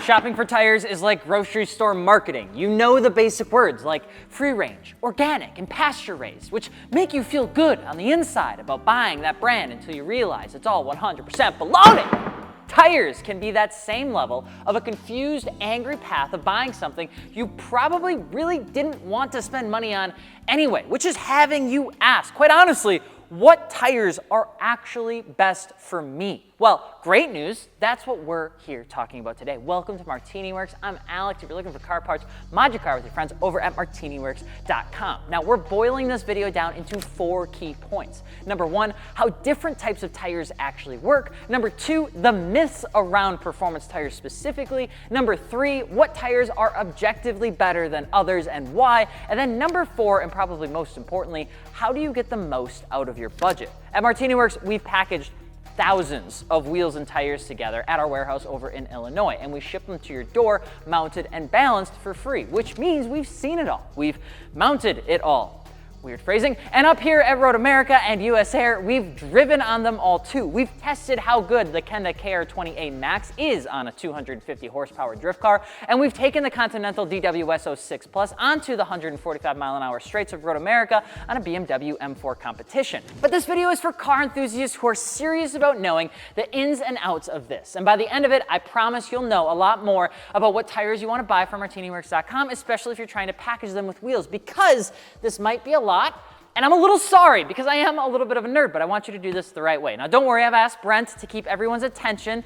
shopping for tires is like grocery store marketing. You know the basic words like free range, organic, and pasture raised, which make you feel good on the inside about buying that brand until you realize it's all 100% baloney. Tires can be that same level of a confused, angry path of buying something you probably really didn't want to spend money on anyway, which is having you ask, quite honestly, what tires are actually best for me? Well, great news, that's what we're here talking about today. Welcome to Martini Works. I'm Alex. If you're looking for car parts, mod your car with your friends over at martiniworks.com. Now, we're boiling this video down into 4 key points. Number 1, how different types of tires actually work. Number 2, the myths around performance tires specifically. Number 3, what tires are objectively better than others and why. And then number 4, and probably most importantly, how do you get the most out of your budget? At Martini Works, we've packaged thousands of wheels and tires together at our warehouse over in Illinois, and we ship them to your door mounted and balanced for free, which means we've seen it all. We've mounted it all. Weird phrasing. And up here at Road America and USAIR, we've driven on them all too. We've tested how good the Kenda KR20A Max is on a 250 horsepower drift car, and we've taken the Continental DWS06 Plus onto the 145 mile an hour straights of Road America on a BMW M4 competition. But this video is for car enthusiasts who are serious about knowing the ins and outs of this. And by the end of it, I promise you'll know a lot more about what tires you want to buy from martiniworks.com, especially if you're trying to package them with wheels, because this might be a lot. And I'm a little sorry because I am a little bit of a nerd, but I want you to do this the right way. Now, don't worry, I've asked Brent to keep everyone's attention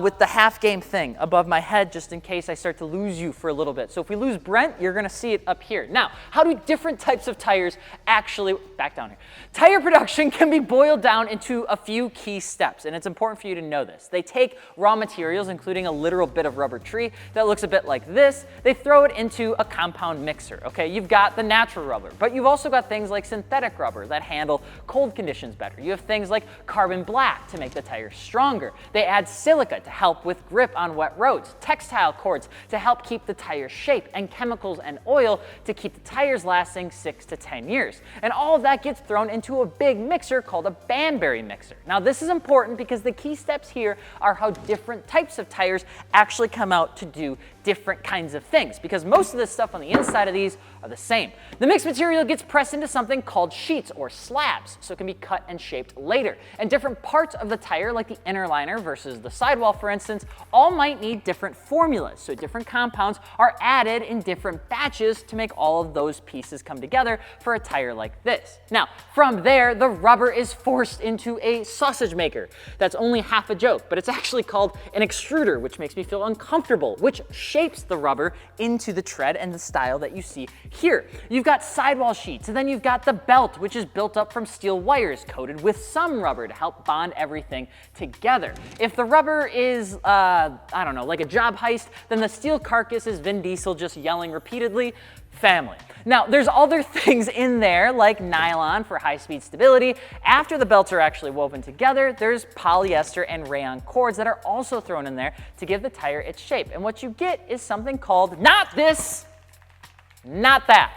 with the half game thing above my head just in case I start to lose you for a little bit. So if we lose Brent, you're gonna see it up here. Now, how do different types of tires actually, back down here. Tire production can be boiled down into a few key steps, and it's important for you to know this. They take raw materials, including a literal bit of rubber tree that looks a bit like this. They throw it into a compound mixer, okay? You've got the natural rubber, but you've also got things like synthetic rubber that handle cold conditions better. You have things like carbon black to make the tires stronger. They add silica to help with grip on wet roads, textile cords to help keep the tire shape, and chemicals and oil to keep the tires lasting 6 to 10 years. And all of that gets thrown into a big mixer called a Banbury mixer. Now, this is important because the key steps here are how different types of tires actually come out to do different kinds of things, because most of the stuff on the inside of these are the same. The mixed material gets pressed into something called sheets or slabs, so it can be cut and shaped later. And different parts of the tire, like the inner liner versus the sidewall, for instance, all might need different formulas. So different compounds are added in different batches to make all of those pieces come together for a tire like this. Now, from there, the rubber is forced into a sausage maker. That's only half a joke, but it's actually called an extruder, which makes me feel uncomfortable, which shapes the rubber into the tread and the style that you see here. You've got sidewall sheets, and then you've got the belt, which is built up from steel wires coated with some rubber to help bond everything together. If the rubber is, I don't know, like a job heist, then the steel carcass is Vin Diesel just yelling repeatedly, family. Now, there's other things in there like nylon for high-speed stability. After the belts are actually woven together, there's polyester and rayon cords that are also thrown in there to give the tire its shape. And what you get is something called, not this, not that.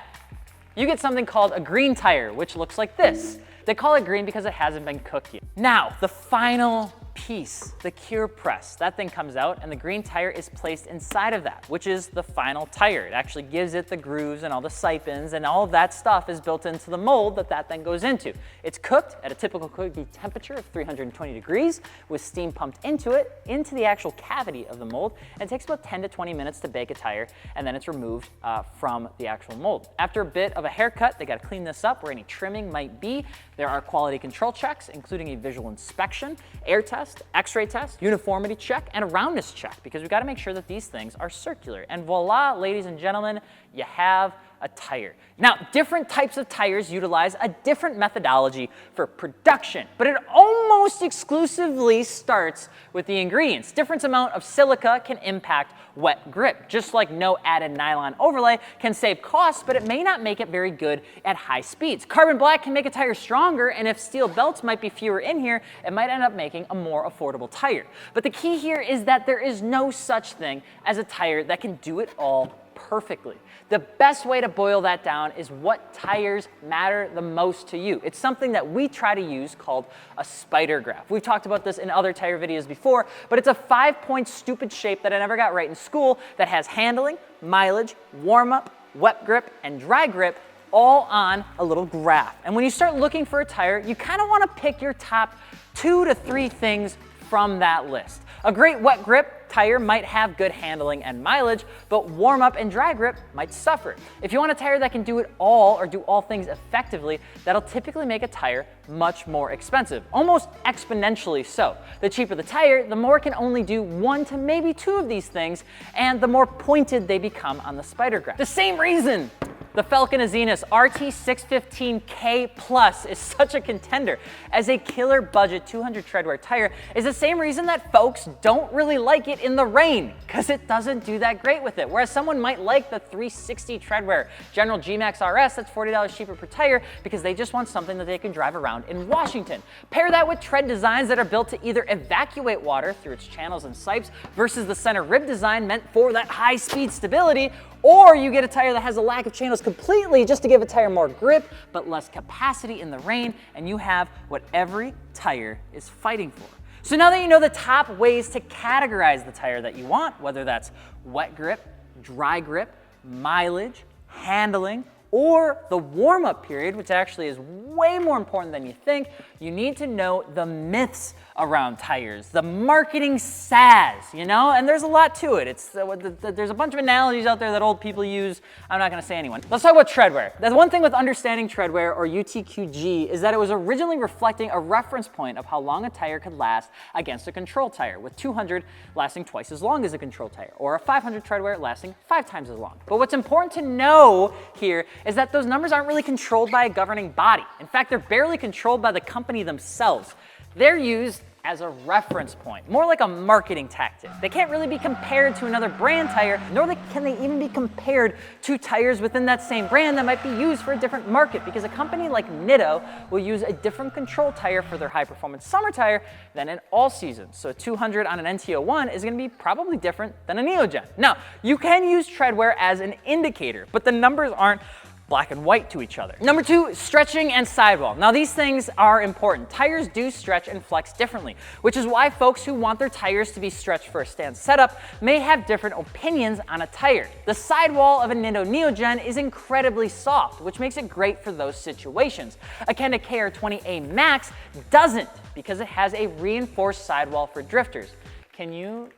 You get something called a green tire, which looks like this. They call it green because it hasn't been cooked yet. Now, the final piece, the cure press, that thing comes out and the green tire is placed inside of that, which is the final tire. It actually gives it the grooves and all the sipons, and all of that stuff is built into the mold that then goes into. It's cooked at a typical cookie temperature of 320 degrees with steam pumped into it, into the actual cavity of the mold, and it takes about 10 to 20 minutes to bake a tire, and then it's removed from the actual mold. After a bit of a haircut, they gotta clean this up where any trimming might be. There are quality control checks, including a visual inspection, air test, x-ray test, uniformity check, and a roundness check, because we've got to make sure that these things are circular. And voila, ladies and gentlemen, you have a tire. Now, different types of tires utilize a different methodology for production, but it almost exclusively starts with the ingredients. Different amount of silica can impact wet grip, just like no added nylon overlay can save costs, but it may not make it very good at high speeds. Carbon black can make a tire stronger, and if steel belts might be fewer in here, it might end up making a more affordable tire. But the key here is that there is no such thing as a tire that can do it all perfectly. The best way to boil that down is what tires matter the most to you. It's something that we try to use called a spider graph. We've talked about this in other tire videos before, but it's a 5-point stupid shape that I never got right in school that has handling, mileage, warm-up, wet grip, and dry grip all on a little graph. And when you start looking for a tire, you kind of want to pick your top 2 to 3 things from that list. A great wet grip tire might have good handling and mileage, but warm up and dry grip might suffer. If you want a tire that can do it all or do all things effectively, that'll typically make a tire much more expensive, almost exponentially so. The cheaper the tire, the more it can only do 1 to maybe 2 of these things, and the more pointed they become on the spider graph. The same reason the Falken RT615K Plus is such a contender as a killer budget 200 treadwear tire is the same reason that folks don't really like it in the rain, because it doesn't do that great with it. Whereas someone might like the 360 treadwear General G-Max RS that's $40 cheaper per tire because they just want something that they can drive around in Washington. Pair that with tread designs that are built to either evacuate water through its channels and sipes versus the center rib design meant for that high speed stability, or you get a tire that has a lack of channels completely just to give a tire more grip but less capacity in the rain, and you have what every tire is fighting for. So now that you know the top ways to categorize the tire that you want, whether that's wet grip, dry grip, mileage, handling, or the warm-up period, which actually is way more important than you think, you need to know the myths around tires, the marketing sass, you know? And there's a lot to it. There's a bunch of analogies out there that old people use. I'm not gonna say anyone. Let's talk about treadwear. The one thing with understanding treadwear, or UTQG, is that it was originally reflecting a reference point of how long a tire could last against a control tire, with 200 lasting twice as long as a control tire, or a 500 treadwear lasting 5 times as long. But what's important to know here is that those numbers aren't really controlled by a governing body. In fact, they're barely controlled by the company themselves. They're used as a reference point, more like a marketing tactic. They can't really be compared to another brand tire, nor can they even be compared to tires within that same brand that might be used for a different market, because a company like Nitto will use a different control tire for their high-performance summer tire than an all-season. So 200 on an NTO1 is gonna be probably different than a Neogen. Now, you can use treadwear as an indicator, but the numbers aren't black and white to each other. Number 2, stretching and sidewall. Now these things are important. Tires do stretch and flex differently, which is why folks who want their tires to be stretched for a stand setup may have different opinions on a tire. The sidewall of a Nitto Neogen is incredibly soft, which makes it great for those situations. A Kenda KR20A Max doesn't, because it has a reinforced sidewall for drifters. Can you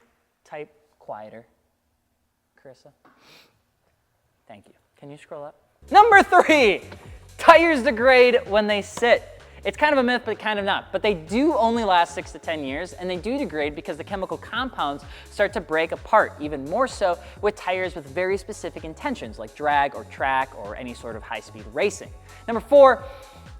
type quieter, Carissa? Thank you. Can you scroll up? Number 3, tires degrade when they sit. It's kind of a myth, but kind of not. But they do only last 6 to 10 years, and they do degrade because the chemical compounds start to break apart, even more so with tires with very specific intentions, like drag or track or any sort of high-speed racing. Number 4,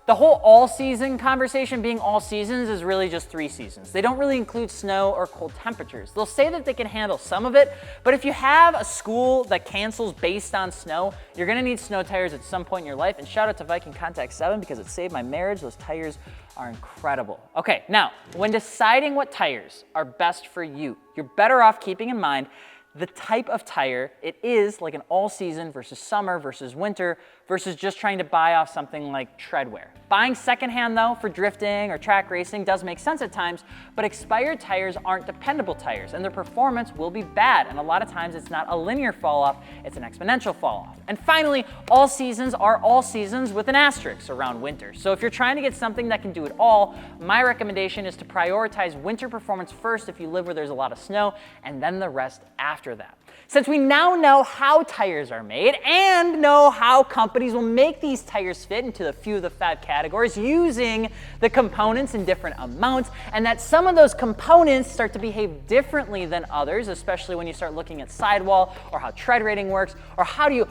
the whole all-season conversation being all seasons is really just 3 seasons. They don't really include snow or cold temperatures. They'll say that they can handle some of it, but if you have a school that cancels based on snow, you're gonna need snow tires at some point in your life, and shout out to Viking Contact 7 because it saved my marriage. Those tires are incredible. Okay, now, when deciding what tires are best for you, you're better off keeping in mind the type of tire it is, like an all-season versus summer versus winter versus just trying to buy off something like treadwear. Buying secondhand though for drifting or track racing does make sense at times, but expired tires aren't dependable tires and their performance will be bad, and a lot of times it's not a linear fall off, it's an exponential fall off. And finally, all seasons are all seasons with an asterisk around winter. So if you're trying to get something that can do it all, my recommendation is to prioritize winter performance first if you live where there's a lot of snow, and then the rest after that. Since we now know how tires are made and know how companies will make these tires fit into a few of the 5 categories using the components in different amounts, and that some of those components start to behave differently than others, especially when you start looking at sidewall or how tread rating works, or how do you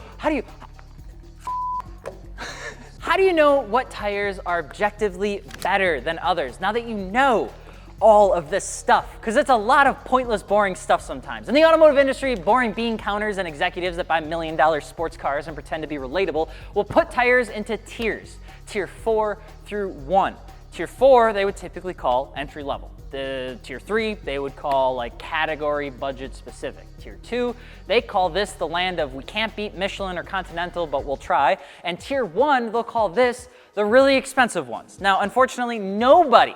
know what tires are objectively better than others now that you know all of this stuff? Because it's a lot of pointless, boring stuff sometimes. In the automotive industry, boring bean counters and executives that buy $1 million sports cars and pretend to be relatable will put tires into tiers, tier 4 through 1. Tier 4 they would typically call entry level. The tier 3, they would call like category budget specific. Tier 2, they call this the land of we can't beat Michelin or Continental, but we'll try. And tier 1, they'll call this the really expensive ones. Now, unfortunately, nobody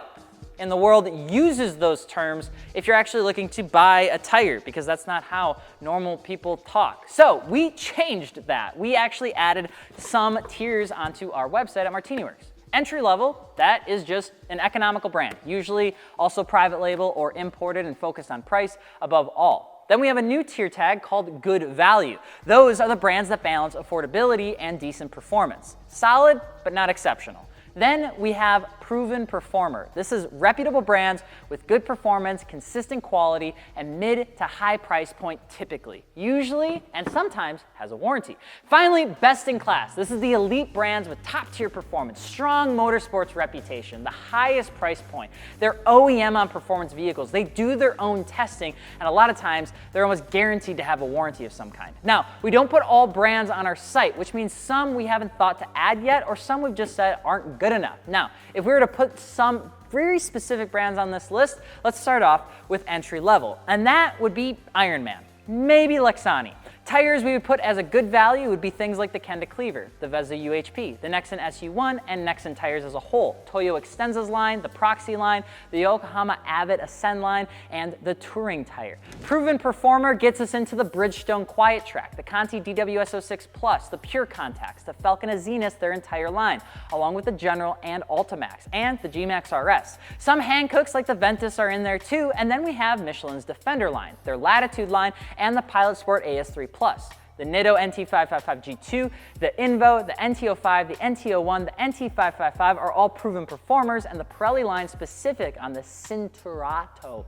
in the world uses those terms if you're actually looking to buy a tire, because that's not how normal people talk. So we changed that. We actually added some tiers onto our website at MartiniWorks. Entry level, that is just an economical brand, usually also private label or imported and focused on price above all. Then we have a new tier tag called good value. Those are the brands that balance affordability and decent performance. Solid, but not exceptional. Then we have proven performer. This is reputable brands with good performance, consistent quality, and mid to high price point typically, usually and sometimes has a warranty. Finally, best in class. This is the elite brands with top tier performance, strong motorsports reputation, the highest price point. They're OEM on performance vehicles. They do their own testing, and a lot of times they're almost guaranteed to have a warranty of some kind. Now, we don't put all brands on our site, which means some we haven't thought to add yet, or some we've just said aren't good enough. Now, if we were to put some very specific brands on this list, let's start off with entry level, and that would be Ironman, maybe Lexani. Tires we would put as a good value would be things like the Kenda Cleaver, the Vezda UHP, the Nexen SU1, and Nexen tires as a whole, Toyo Extensa's line, the Proxy line, the Yokohama Avid Ascend line, and the Touring tire. Proven performer gets us into the Bridgestone Quiet Track, the Conti DWS06 Plus, the Pure Contacts, the Falken Azenis, their entire line, along with the General and Ultimax, and the G-Max RS. Some Hancooks like the Ventus are in there too, and then we have Michelin's Defender line, their Latitude line, and the Pilot Sport AS3 Plus. The Nitto NT555G2, the Invo, the NT05, the NT01, the NT555 are all proven performers, and the Pirelli line specific on the Cinturato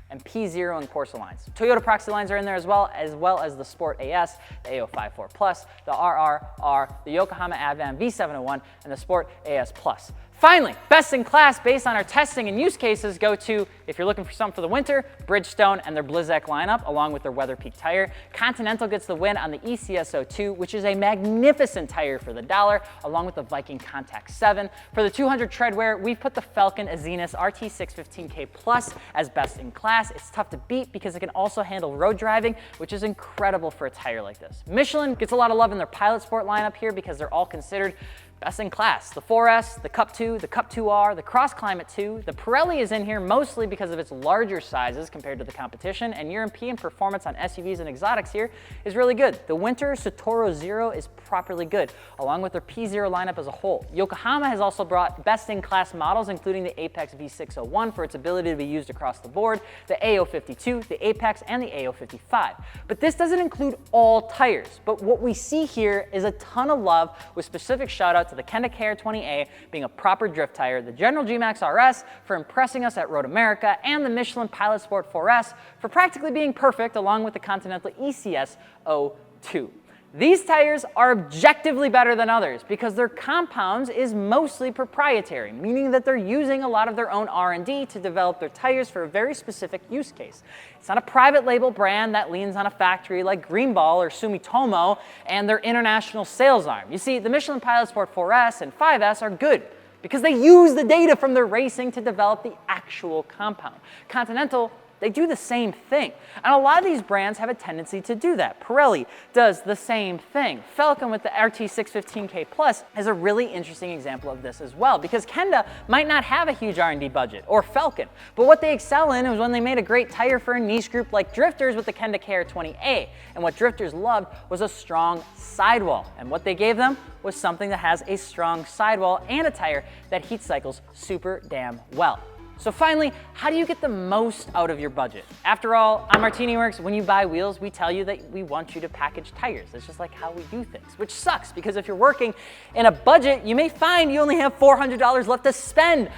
and P0 and Corsa lines. Toyota Proxy lines are in there as well as the Sport AS, the AO54 Plus, the RRR, the Yokohama Advan V701, and the Sport AS Plus. Finally, best in class based on our testing and use cases go to, if you're looking for something for the winter, Bridgestone and their Blizzak lineup, along with their Weather Peak tire. Continental gets the win on the ECS02, which is a magnificent tire for the dollar, along with the Viking Contact 7. For the 200 treadwear, we've put the Falken Azenis RT615K Plus as best in class. It's tough to beat because it can also handle road driving, which is incredible for a tire like this. Michelin gets a lot of love in their Pilot Sport lineup here because they're all considered best in class. The 4S, the Cup 2, the Cup 2R, the Cross Climate 2. The Pirelli is in here mostly because of its larger sizes compared to the competition, and European performance on SUVs and exotics here is really good. The Winter Satoro Zero is properly good, along with their P0 lineup as a whole. Yokohama has also brought best in class models, including the Apex V601 for its ability to be used across the board, the AO52, the Apex, and the AO55. But this doesn't include all tires, but what we see here is a ton of love with specific shout out to the Kenda KR20A being a proper drift tire, the General G-Max RS for impressing us at Road America, and the Michelin Pilot Sport 4S for practically being perfect, along with the Continental ECS02. These tires are objectively better than others because their compounds is mostly proprietary, meaning that they're using a lot of their own R&D to develop their tires for a very specific use case. It's not a private label brand that leans on a factory like Greenball or Sumitomo and their international sales arm. You see, the Michelin Pilot Sport 4S and 5S are good because they use the data from their racing to develop the actual compound. Continental, they do the same thing. And a lot of these brands have a tendency to do that. Pirelli does the same thing. Falken with the RT615K Plus is a really interesting example of this as well, because Kenda might not have a huge R&D budget, or Falken, but what they excel in is when they made a great tire for a niche group like drifters with the Kenda KR20A. And what drifters loved was a strong sidewall. And what they gave them was something that has a strong sidewall and a tire that heat cycles super damn well. So finally, how do you get the most out of your budget? After all, on MartiniWorks, when you buy wheels, we tell you that we want you to package tires. It's just like how we do things, which sucks because if you're working in a budget, you may find you only have $400 left to spend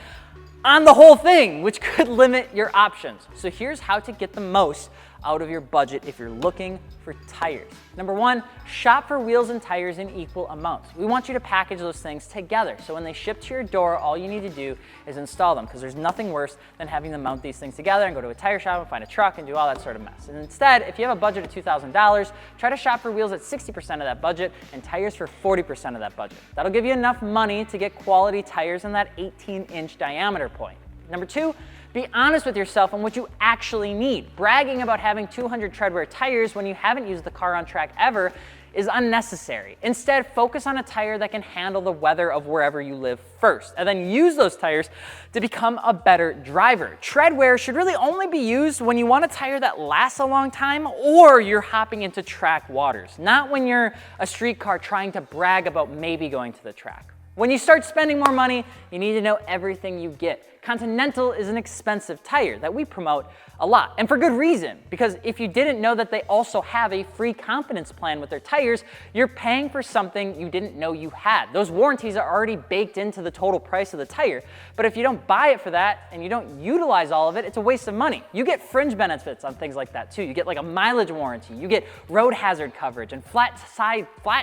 on the whole thing, which could limit your options. So here's how to get the most out of your budget if you're looking for tires. Number one, shop for wheels and tires in equal amounts. We want you to package those things together, so when they ship to your door, all you need to do is install them, because there's nothing worse than having to mount these things together and go to a tire shop and find a truck and do all that sort of mess. And instead, if you have a budget of $2,000, try to shop for wheels at 60% of that budget and tires for 40% of that budget. That'll give you enough money to get quality tires in that 18-inch diameter point. Number two, Be honest with yourself on what you actually need. Bragging about having 200 treadwear tires when you haven't used the car on track ever is unnecessary. Instead, focus on a tire that can handle the weather of wherever you live first, and then use those tires to become a better driver. Treadwear should really only be used when you want a tire that lasts a long time or you're hopping into track waters, not when you're a street car trying to brag about maybe going to the track. When you start spending more money, you need to know everything you get. Continental is an expensive tire that we promote a lot, and for good reason, because if you didn't know that they also have a free confidence plan with their tires, you're paying for something you didn't know you had. Those warranties are already baked into the total price of the tire, but if you don't buy it for that and you don't utilize all of it, it's a waste of money. You get fringe benefits on things like that too. You get like a mileage warranty, you get road hazard coverage and flat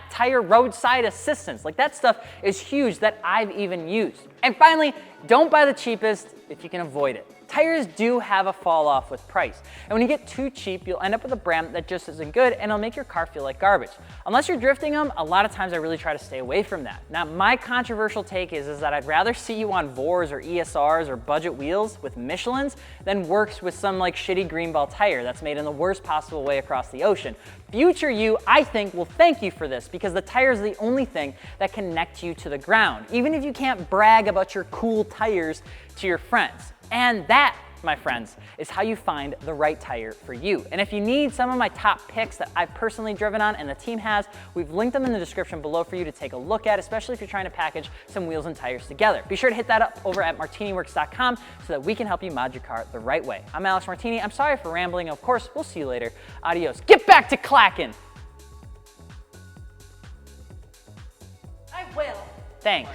tire roadside assistance. Like that stuff is huge that I've even used. And finally, don't buy the cheapest if you can avoid it. Tires do have a fall off with price, and when you get too cheap, you'll end up with a brand that just isn't good and it'll make your car feel like garbage. Unless you're drifting them, a lot of times I really try to stay away from that. Now, my controversial take is that I'd rather see you on Vors or ESRs or budget wheels with Michelins than works with some like shitty greenball tire that's made in the worst possible way across the ocean. Future you, I think, will thank you for this because the tire is the only thing that connects you to the ground, even if you can't brag about your cool tires to your friends. And that, my friends, is how you find the right tire for you. And if you need some of my top picks that I've personally driven on and the team has, we've linked them in the description below for you to take a look at, especially if you're trying to package some wheels and tires together. Be sure to hit that up over at martiniworks.com so that we can help you mod your car the right way. I'm Alex Martini. I'm sorry for rambling. Of course, we'll see you later. Adios. Get back to clacking. I will. Thanks.